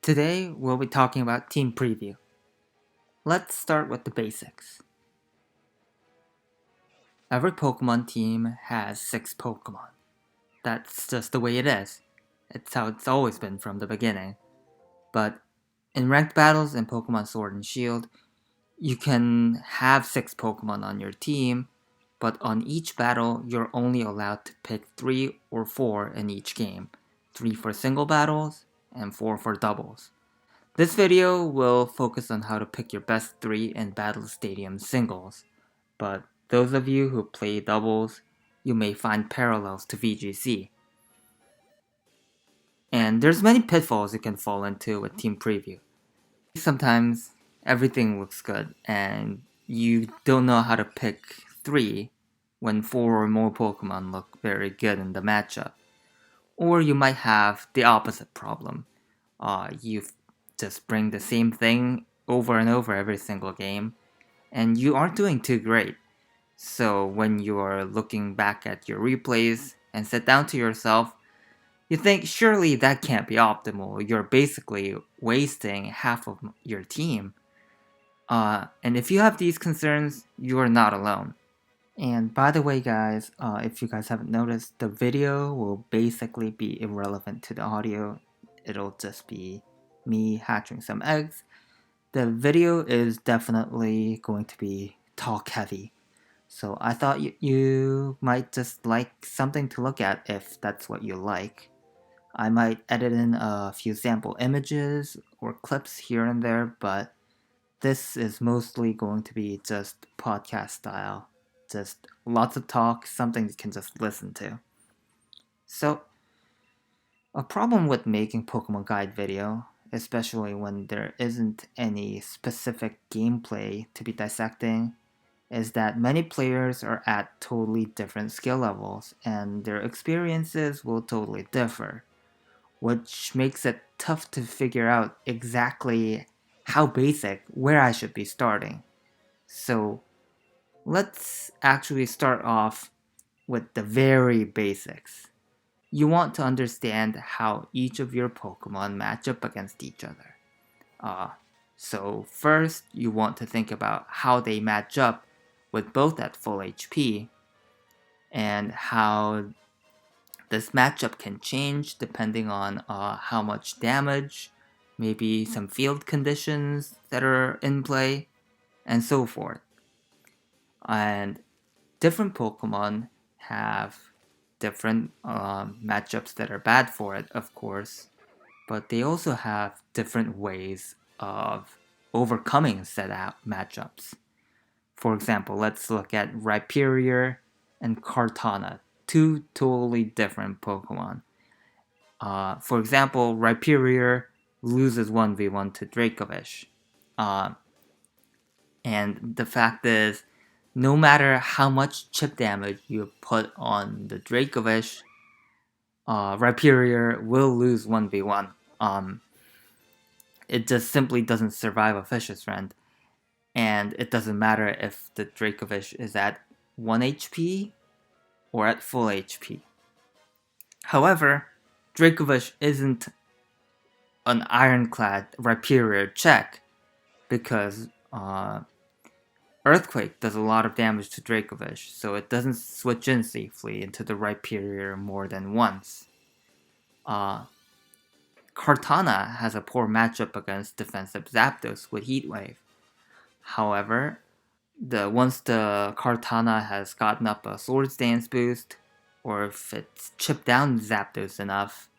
Today we'll be talking about team preview. Let's start with the basics. Every Pokemon team has 6 Pokemon. That's just the way it is. It's how it's always been from the beginning. But in ranked battles in Pokemon Sword and Shield, you can have 6 Pokemon on your team, but on each battle you're only allowed to pick 3 or 4 in each game. 3 for single battles and 4 for doubles. This video will focus on how to pick your best 3 in Battle Stadium singles, but those of you who play doubles, you may find parallels to VGC. And there's many pitfalls you can fall into with Team Preview. Sometimes everything looks good and you don't know how to pick 3 when 4 or more Pokemon look very good in the matchup. Or you might have the opposite problem. You just bring the same thing over and over every single game, and you aren't doing too great. So when you are looking back at your replays and sit down to yourself, you think surely that can't be optimal. You're basically wasting half of your team. And if you have these concerns, you are not alone. And by the way, guys, if you guys haven't noticed, the video will basically be irrelevant to the audio. It'll just be me hatching some eggs. The video is definitely going to be talk heavy. So I thought you might just like something to look at if that's what you like. I might edit in a few sample images or clips here and there, but this is mostly going to be just podcast style. Just lots of talk, something you can just listen to. So, a problem with making Pokemon Guide video, especially when there isn't any specific gameplay to be dissecting, is that many players are at totally different skill levels and their experiences will totally differ, which makes it tough to figure out exactly how basic where I should be starting. So let's actually start off with the very basics. You want to understand how each of your Pokemon match up against each other. So first, you want to think about how they match up with both at full HP and how this matchup can change depending on how much damage, maybe some field conditions that are in play, and so forth. And different Pokemon have different matchups that are bad for it, of course, but they also have different ways of overcoming said matchups. For example, let's look at Rhyperior and Kartana, two totally different Pokemon. For example, Rhyperior loses 1v1 to Dracovish. And the fact is, no matter how much chip damage you put on the Dracovish, Rhyperior will lose 1v1. It just simply doesn't survive a Fish's Rend. And it doesn't matter if the Dracovish is at 1 HP or at full HP. However, Dracovish isn't an ironclad Rhyperior check because Earthquake does a lot of damage to Dracovish, so it doesn't switch in safely into the Rhyperior more than once. Kartana has a poor matchup against defensive Zapdos with Heat Wave. However, once the Kartana has gotten up a Swords Dance boost, or if it's chipped down Zapdos enough,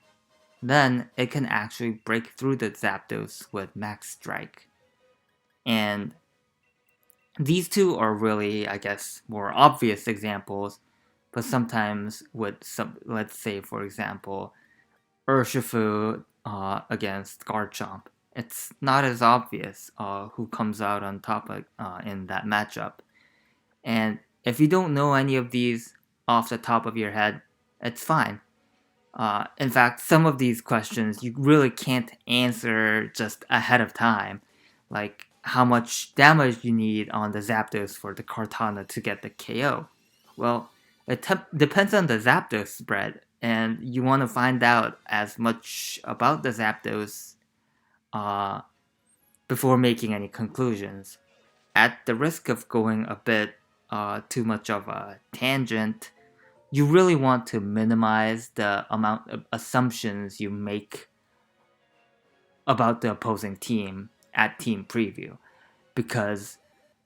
then it can actually break through the Zapdos with Max Strike. And these two are really, I guess, more obvious examples, but sometimes with let's say, for example, Urshifu against Garchomp, it's not as obvious who comes out on top in that matchup. And if you don't know any of these off the top of your head, it's fine. In fact, some of these questions you really can't answer just ahead of time, like how much damage you need on the Zapdos for the Kartana to get the KO. Well, it depends on the Zapdos spread, and you want to find out as much about the Zapdos uh, before making any conclusions. At the risk of going a bit too much of a tangent, you really want to minimize the amount of assumptions you make about the opposing team at team preview, because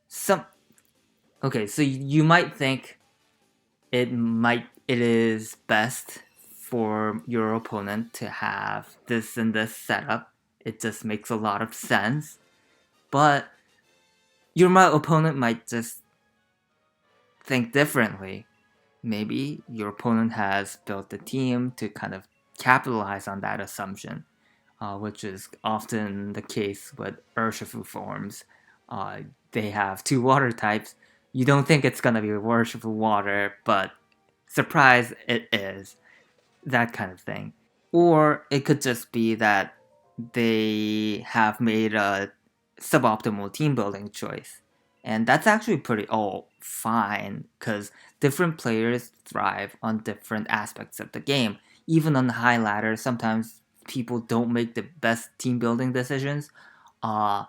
some okay, so you might think it is best for your opponent to have this and this setup. It just makes a lot of sense, but your opponent might just think differently. Maybe your opponent has built a team to kind of capitalize on that assumption, which is often the case with Urshifu forms. They have two water types. You don't think it's gonna be Urshifu water, but surprise, it is. That kind of thing. Or it could just be that they have made a suboptimal team building choice. And that's actually pretty all fine, because different players thrive on different aspects of the game. Even on the high ladder, sometimes people don't make the best team building decisions. Uh,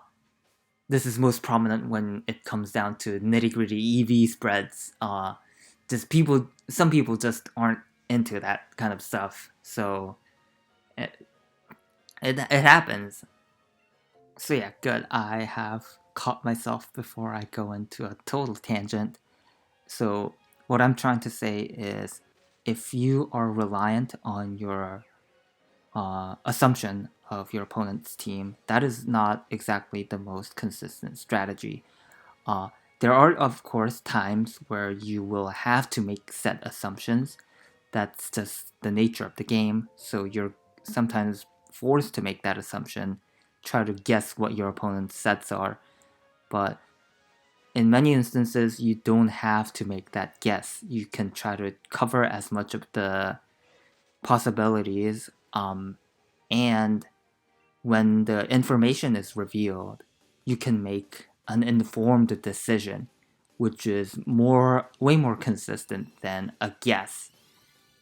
this is most prominent when it comes down to nitty gritty EV spreads. Some people just aren't into that kind of stuff. So it, it happens. So yeah, good. I have caught myself before I go into a total tangent. So what I'm trying to say is, if you are reliant on your assumption of your opponent's team, that is not exactly the most consistent strategy. Uh, there are, of course, times where you will have to make set assumptions. That's just the nature of the game. So you're sometimes forced to make that assumption, try to guess what your opponent's sets are. But in many instances, you don't have to make that guess. You can try to cover as much of the possibilities. And when the information is revealed, you can make an informed decision, which is way more consistent than a guess.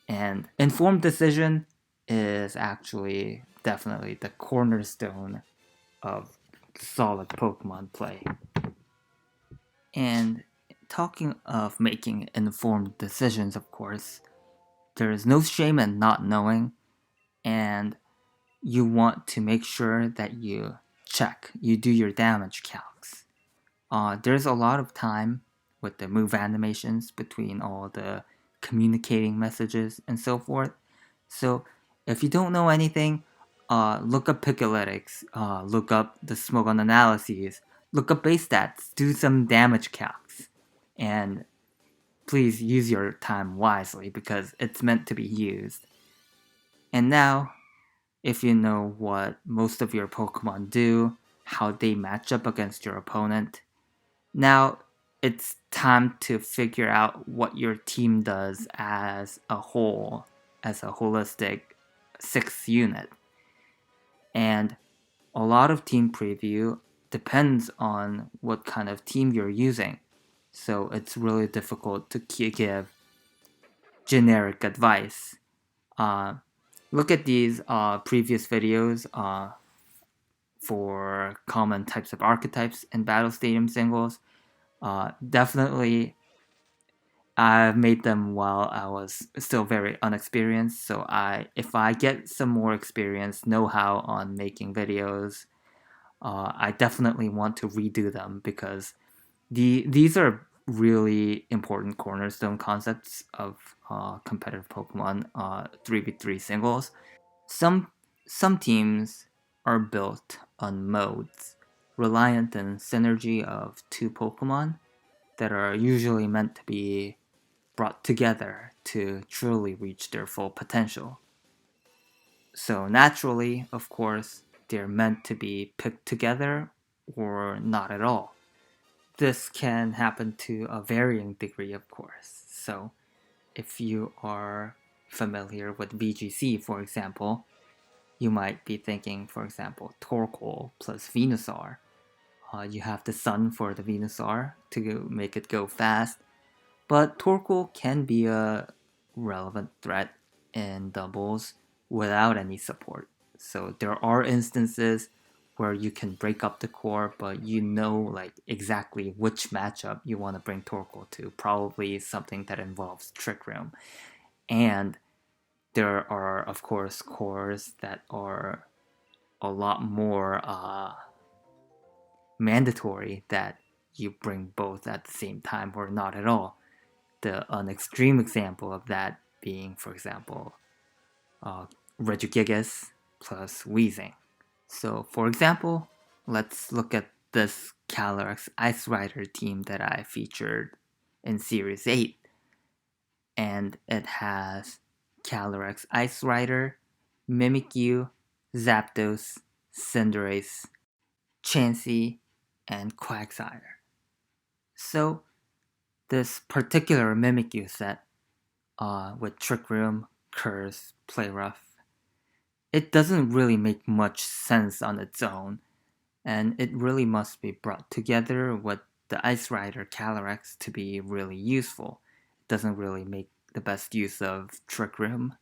And informed decision is actually definitely the cornerstone of solid Pokemon play. And talking of making informed decisions, of course, there is no shame in not knowing, and you want to make sure that you do your damage calcs. There's a lot of time with the move animations between all the communicating messages and so forth. So if you don't know anything, look up Picolytics, look up the Smogon analyses, look up base stats, do some damage calcs, and please use your time wisely because it's meant to be used. And now, if you know what most of your Pokemon do, how they match up against your opponent, now it's time to figure out what your team does as a whole, as a holistic sixth unit. And a lot of team preview depends on what kind of team you're using. So it's really difficult to give generic advice. Uh, Look at these previous videos for common types of archetypes in Battle Stadium singles. Definitely, I've made them while I was still very unexperienced. So if I get some more experience, know-how on making videos, I definitely want to redo them because these are really important cornerstone concepts of competitive Pokemon 3v3 singles. Some some teams are built on modes, reliant on synergy of two Pokemon that are usually meant to be brought together to truly reach their full potential. So naturally, of course, they're meant to be picked together or not at all. This can happen to a varying degree, of course. So if you are familiar with VGC, for example, you might be thinking, for example, Torkoal plus Venusaur. You have the Sun for the Venusaur to make it go fast, but Torkoal can be a relevant threat in doubles without any support. So there are instances where you can break up the core, but you know like exactly which matchup you want to bring Torkoal to. Probably something that involves Trick Room. And there are, of course, cores that are a lot more mandatory that you bring both at the same time or not at all. An extreme example of that being, for example, uh, Regigigas plus Weezing. So, for example, let's look at this Calyrex Ice Rider team that I featured in Series 8. And it has Calyrex Ice Rider, Mimikyu, Zapdos, Cinderace, Chansey, and Quagsire. So, this particular Mimikyu set, with Trick Room, Curse, Play Rough, it doesn't really make much sense on its own, and it really must be brought together with the Ice Rider Calyrex to be really useful. It doesn't really make the best use of Trick Room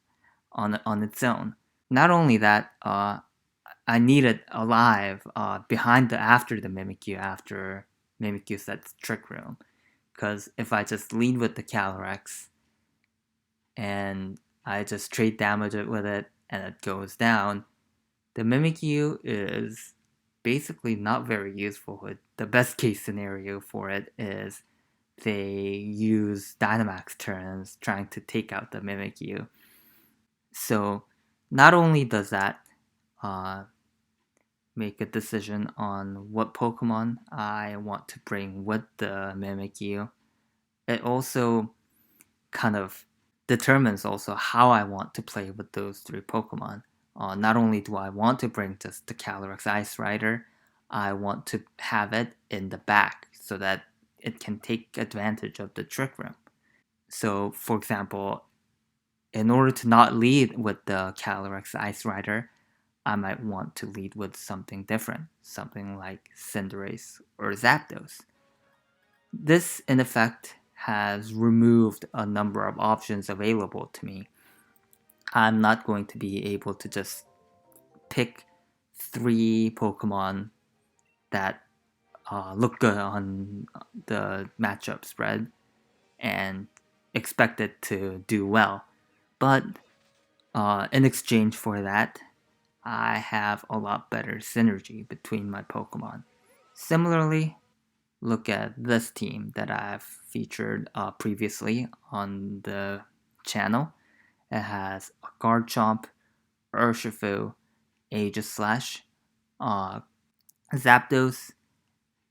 on its own. Not only that, I need it alive behind after the Mimikyu, after Mimikyu sets Trick Room. Because if I just lead with the Calyrex and I just trade damage it with it and it goes down, the Mimikyu is basically not very useful. The best case scenario for it is they use Dynamax turns trying to take out the Mimikyu. So not only does that make a decision on what Pokemon I want to bring with the Mimikyu, it also kind of determines also how I want to play with those three Pokemon. Not only do I want to bring just the Calyrex Ice Rider, I want to have it in the back so that it can take advantage of the Trick Room. So, for example, in order to not lead with the Calyrex Ice Rider, I might want to lead with something different, something like Cinderace or Zapdos. This, in effect, has removed a number of options available to me. I'm not going to be able to just pick 3 Pokemon that look good on the matchup spread and expect it to do well. But in exchange for that, I have a lot better synergy between my Pokemon. Similarly, look at this team that I've featured previously on the channel. It has a Garchomp, Urshifu, Aegislash, uh, Zapdos,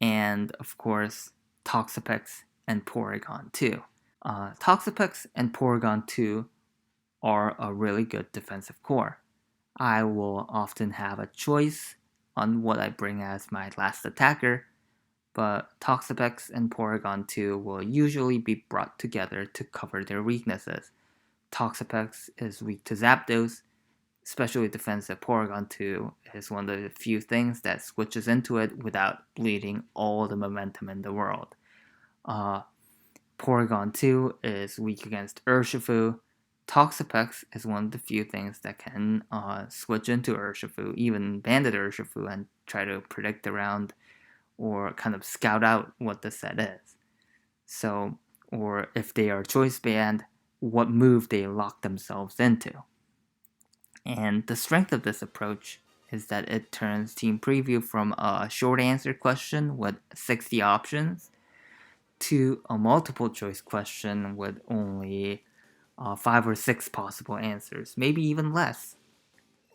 and of course Toxapex and Porygon 2. Toxapex and Porygon 2 are a really good defensive core. I will often have a choice on what I bring as my last attacker, but Toxapex and Porygon 2 will usually be brought together to cover their weaknesses. Toxapex is weak to Zapdos, especially defensive. Porygon 2 is one of the few things that switches into it without bleeding all the momentum in the world. Porygon 2 is weak against Urshifu. Toxapex is one of the few things that can switch into Urshifu, even Banded Urshifu, and try to predict around or kind of scout out what the set is. So, or if they are choice banned, what move they lock themselves into. And the strength of this approach is that it turns Team Preview from a short answer question with 60 options to a multiple choice question with only 5 or 6 possible answers, maybe even less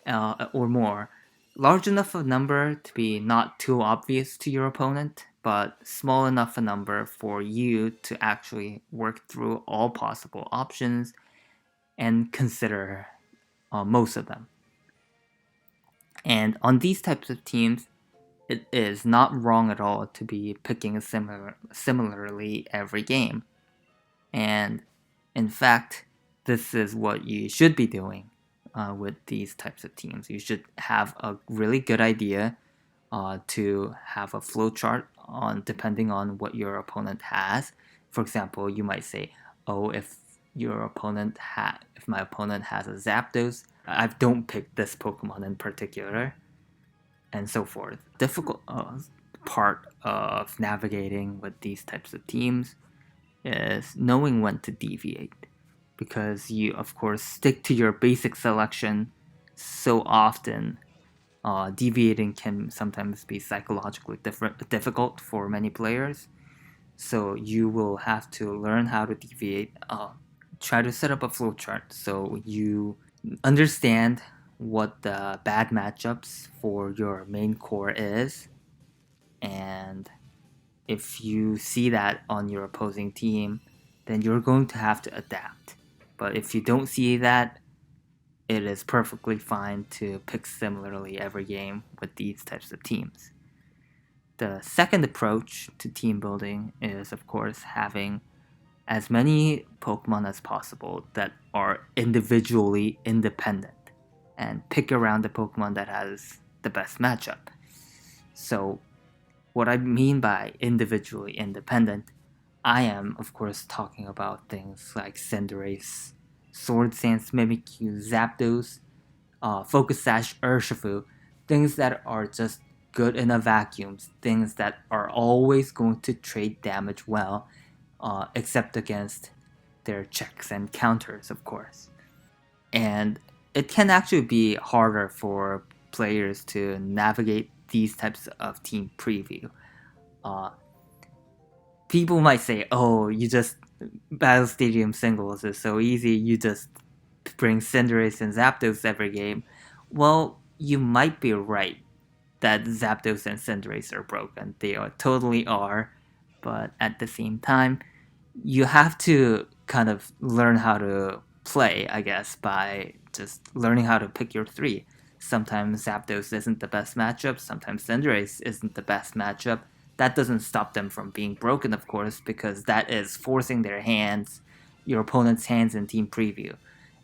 or more. Large enough a number to be not too obvious to your opponent, but small enough a number for you to actually work through all possible options and consider most of them. And on these types of teams, it is not wrong at all to be picking similarly every game. And in fact, this is what you should be doing with these types of teams. You should have a really good idea to have a flowchart on depending on what your opponent has. For example, you might say, "Oh, if my opponent has a Zapdos, I don't pick this Pokemon in particular." and so forth. Difficult part of navigating with these types of teams is knowing when to deviate, because you of course stick to your basic selection so often. Deviating can sometimes be psychologically difficult for many players, so you will have to learn how to deviate. Try to set up a flowchart so you understand what the bad matchups for your main core is, and if you see that on your opposing team, then you're going to have to adapt. But if you don't see that, it is perfectly fine to pick similarly every game with these types of teams. The second approach to team building is, of course, having as many Pokemon as possible that are individually independent and pick around the Pokemon that has the best matchup. So, what I mean by individually independent, I am, of course, talking about things like Cinderace, Sword Stance Mimikyu, Zapdos, Focus Sash Urshifu, things that are just good in a vacuum, things that are always going to trade damage well, except against their checks and counters, of course. And it can actually be harder for players to navigate these types of team preview. Uh, People might say, "Oh, you just Battle Stadium singles is so easy. You just bring Cinderace and Zapdos every game." Well, you might be right that Zapdos and Cinderace are broken. They totally are, but at the same time, you have to kind of learn how to play, I guess, by just learning how to pick your three. Sometimes Zapdos isn't the best matchup, sometimes Cinderace isn't the best matchup. That doesn't stop them from being broken, of course, because that is forcing their hands, your opponent's hands in team preview.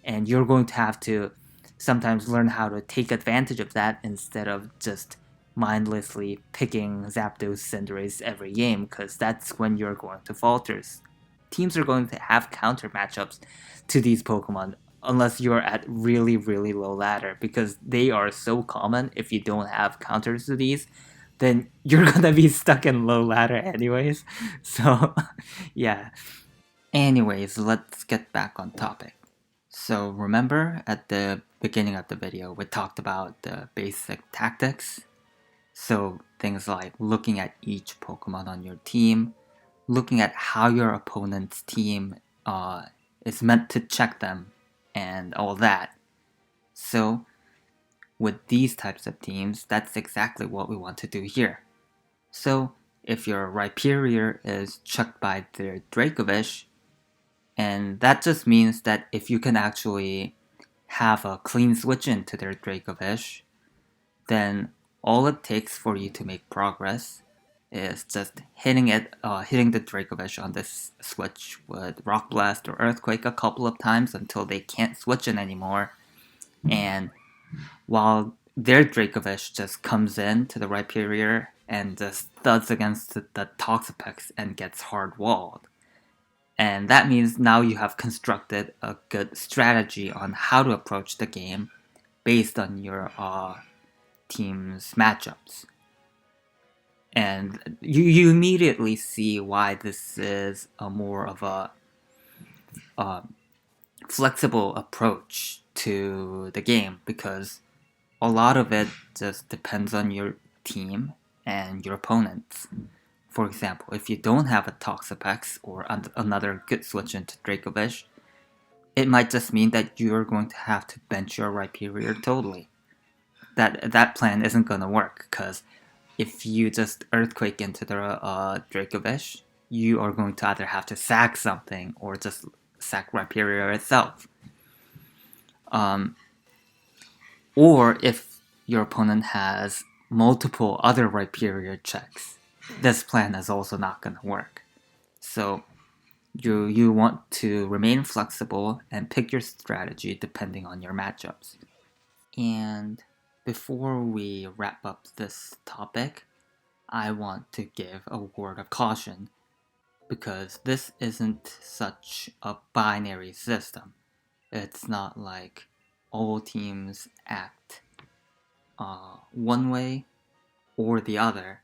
And you're going to have to sometimes learn how to take advantage of that instead of just mindlessly picking Zapdos, Cinderace every game, because that's when you're going to falter. Teams are going to have counter matchups to these Pokemon unless you're at really, really low ladder, because they are so common. If you don't have counters to these, then you're gonna be stuck in low ladder anyways. So, yeah. Anyways, let's get back on topic. So, remember at the beginning of the video, we talked about the basic tactics. So, things like looking at each Pokemon on your team, looking at how your opponent's team is meant to check them, and all that. So, with these types of teams, that's exactly what we want to do here. So, if your Rhyperior is checked by their Dracovish, and that just means that if you can actually have a clean switch into their Dracovish, then all it takes for you to make progress is just hitting the Dracovish on this switch with Rock Blast or Earthquake a couple of times until they can't switch in anymore. And while their Dracovish just comes in to the Rhyperior and just thuds against the Toxapex and gets hard walled. And that means now you have constructed a good strategy on how to approach the game based on your team's matchups. And you immediately see why this is a more of a flexible approach to the game, because a lot of it just depends on your team and your opponents. For example, if you don't have a Toxapex or another good switch into Dracovish, it might just mean that you're going to have to bench your Rhyperior totally. That plan isn't going to work, because if you just Earthquake into the Dracovish, you are going to either have to sack something or just sack Rhyperior itself. Or if your opponent has multiple other Rhyperior checks, this plan is also not going to work. So you want to remain flexible and pick your strategy depending on your matchups. And before we wrap up this topic, I want to give a word of caution, because this isn't such a binary system. It's not like all teams act one way or the other.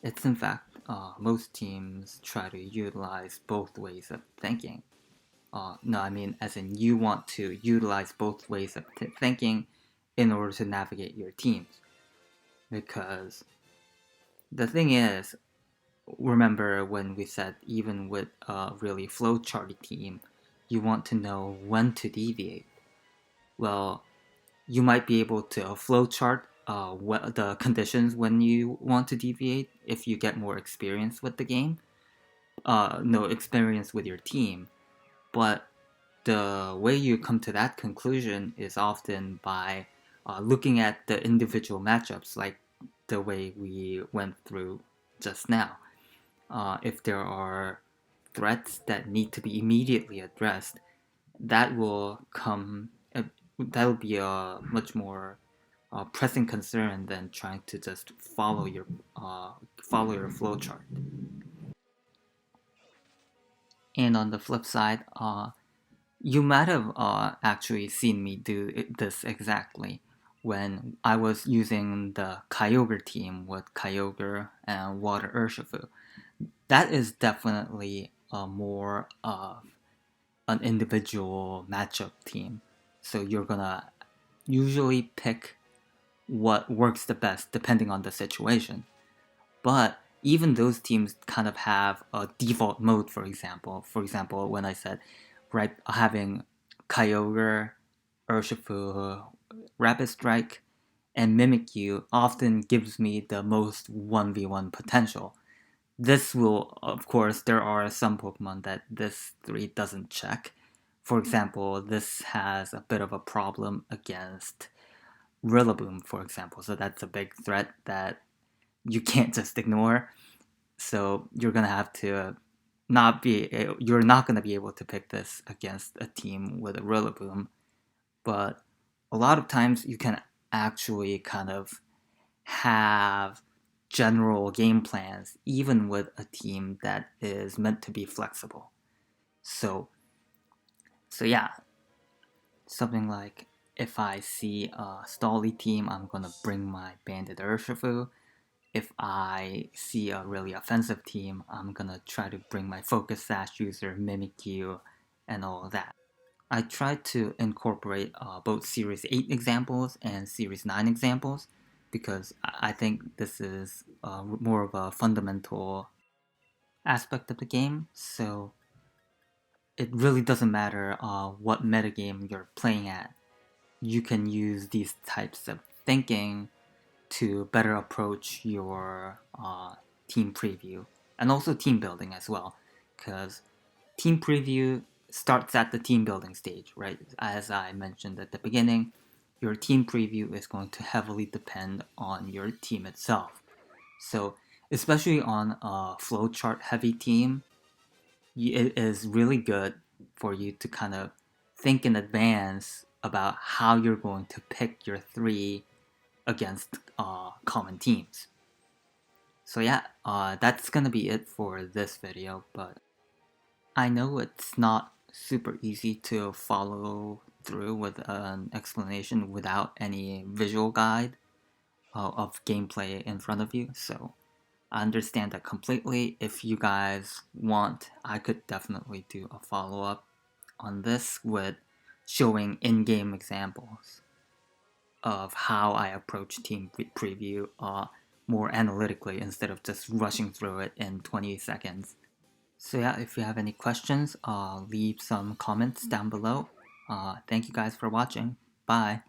It's in fact, most teams try to utilize both ways of thinking. No, I mean, as in you want to utilize both ways of thinking in order to navigate your teams. Because the thing is, remember when we said even with a really flowcharty team, you want to know when to deviate. Well, you might be able to flowchart the conditions when you want to deviate if you get more experience with the game. No experience with your team, but the way you come to that conclusion is often by looking at the individual matchups, like the way we went through just now. If there are threats that need to be immediately addressed, that will come. That'll be a much more pressing concern than trying to just follow your flowchart. And on the flip side, you might have actually seen me do this exactly when I was using the Kyogre team with Kyogre and Water Urshifu. That is definitely more of an individual matchup team. So you're gonna usually pick what works the best depending on the situation. But even those teams kind of have a default mode, for example. For example, when I said, right, having Kyogre, Urshifu, Rapid Strike, and Mimikyu often gives me the most 1v1 potential. This will, of course, there are some Pokemon that this 3 doesn't check. For example, this has a bit of a problem against Rillaboom, for example. So that's a big threat that you can't just ignore. So you're gonna have to you're not gonna be able to pick this against a team with a Rillaboom. But a lot of times you can actually kind of have general game plans even with a team that is meant to be flexible. So yeah, something like if I see a Stolly team, I'm gonna bring my Bandit Urshifu. If I see a really offensive team, I'm gonna try to bring my Focus Sash user, Mimikyu, and all of that. I tried to incorporate both Series 8 examples and Series 9 examples because I think this is more of a fundamental aspect of the game. So it really doesn't matter what metagame you're playing at. You can use these types of thinking to better approach your team preview and also team building as well. Because team preview starts at the team building stage, right? As I mentioned at the beginning, your team preview is going to heavily depend on your team itself. So, especially on a flowchart heavy team, it is really good for you to kind of think in advance about how you're going to pick your 3 against common teams. So yeah, that's gonna be it for this video, but I know it's not super easy to follow through with an explanation without any visual guide of gameplay in front of you, so I understand that completely. If you guys want, I could definitely do a follow-up on this with showing in-game examples of how I approach team preview more analytically instead of just rushing through it in 20 seconds. So yeah, if you have any questions, leave some comments down below. Thank you guys for watching. Bye.